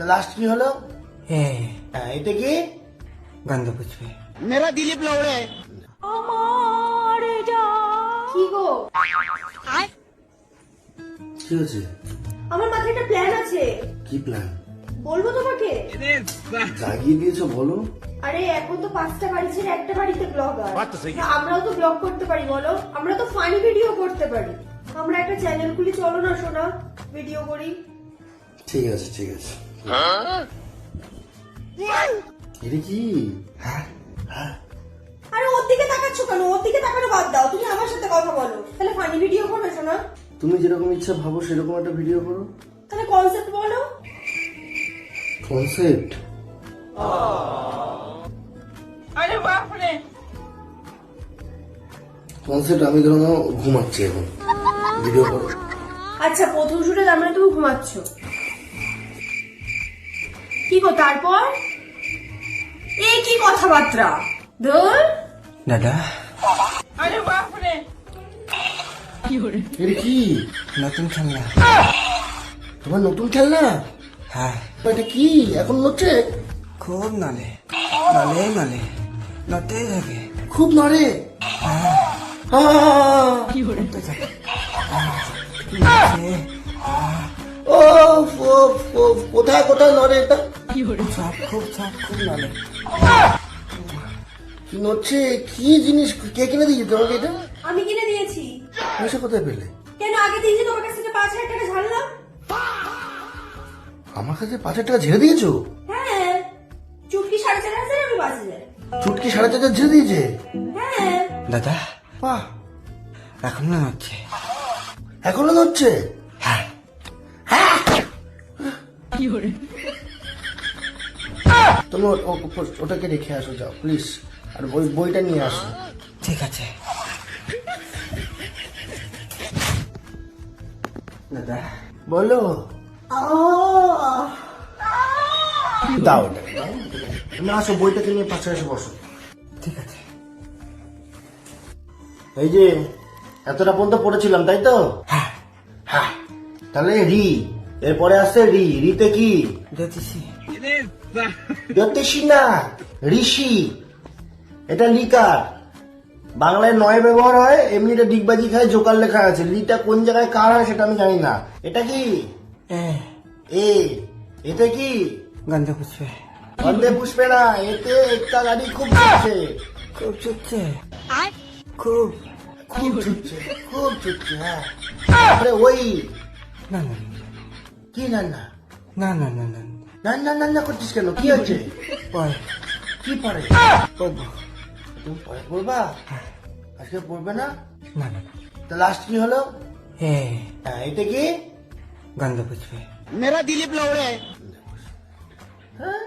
তো লাস্ট কি হলো? হ্যাঁ, এটা কি? গন্ধ পুষ্পে। मेरा दिलीप लोड़े है। কি গো, কি হয়েছে? আমার মাথায় একটা প্ল্যান আছে, কি প্ল্যান? বলবো তোমাকে? জাগিয়ে দিয়েছো, বলো। আরে এখন তো 5টা বাড়ি ছেড়ে একটা বাড়িতে ব্লগার, আমরাও তো ব্লগ করতে পারি বলো, আমরা তো ফানি ভিডিও করতে পারি, আমরা একটা চ্যানেল খুলি, চলো না সোনা ভিডিও করি। ঠিক আছে ঠিক আছে। এটা কি? আরে ওর দিকে তাকাচ্ছ কেন? ওর দিকে তাকানো বাদ দাও, তুমি আমার সাথে কথা বলো, তাহলে ফানি ভিডিও করবে সোনা। তুমি যেরকম ইচ্ছা ভাবো সেরকম একটা ভিডিও করো। তাহলে কনসেপ্ট বলো। কনসেপ্ট? अरे बाप रे। কনসেপ্ট আমি ধরো ঘুমাচ্ছি এখন, ভিডিও করো। আচ্ছা প্রথম শুটে তার মানে তুমি ঘুমাচ্ছ, কি গো তারপর? এই কি কথাবার্তা ধর। দাদা, अरे बाप रे। এটা কি? নতুন খেলনা। তোমার নতুন খেলনা? হ্যাঁ, এটা কি এখন নড়ছে? খুব নলে নলে নলে নতেই থাকে। খুব নড়ে। নড়তে থাকে। নড়ছে, কোথায় কোথায় নড়ে এটা? সব খুব নলে। কি নড়ছে? কি জিনিস? কে কিনে দিয়েছে তোমাকে এটা? আমি কিনে দিয়েছি। পয়সা কোথায় পেলে? কেন আগে দিয়েছি তোমার কাছ থেকে 5,000 টাকা ঝাড়লাম। আমার কাছে 5,000 টাকা ঝেড়ে দিয়েছো? হ্যাঁ, চুটকি 4,500 আমি 5,000। চুটকি 4,500 ঝেড়ে দিয়েছে? হ্যাঁ দাদা, বাহ, এখনো নড়ছে। এখনো নড়ছে? হ্যাঁ, তুমি ওটাকে রেখে আসো, যাও প্লিজ, আর বইটা নিয়ে আসো। ঠিক আছে দাদা। বলো। দাও ওটাকে, দাও। তুমি আসো, বইটাকে নিয়ে পাশে এসে বসো। ঠিক আছে। এই যে এতটা পর্যন্ত পড়েছিলাম, তাই তো? হ্যাঁ, হ্যাঁ, তাহলে রি, এরপরে আসছে রি। রিতে কি? জ্যোতিষী। জ্যোতিষী না, ঋষি। এটা লিকার, বাংলায় নয় ব্যবহার হয়, এমনি এটা ডিগবাজি খায়, জোকার লেখা আছে। লিটা কোন জায়গায় কার হয় সেটা আমি জানি না। এটা কি? এ এ। এতে কি? গন্ধ পুষ্পে। গন্ধে পুষ্পে না, এতে একটা গাড়ি খুব ছুটছে। খুব ছুটছে, খুব। খুব ছুটছে, খুব ছুটছে। হ্যাঁ, তারপরে ওই না না কি? না না না না না না না না না না করছিস কেন? কি হচ্ছে? পরে কি পরে? করবো। তুমি পরে পড়বা? আজকে পড়বে না? না না না। তো লাস্ট কি হলো? হ্যাঁ, এটা কি? গন্ধ পুষ্পে। मेरा दिलीप लोड़े है। হ্যাঁ,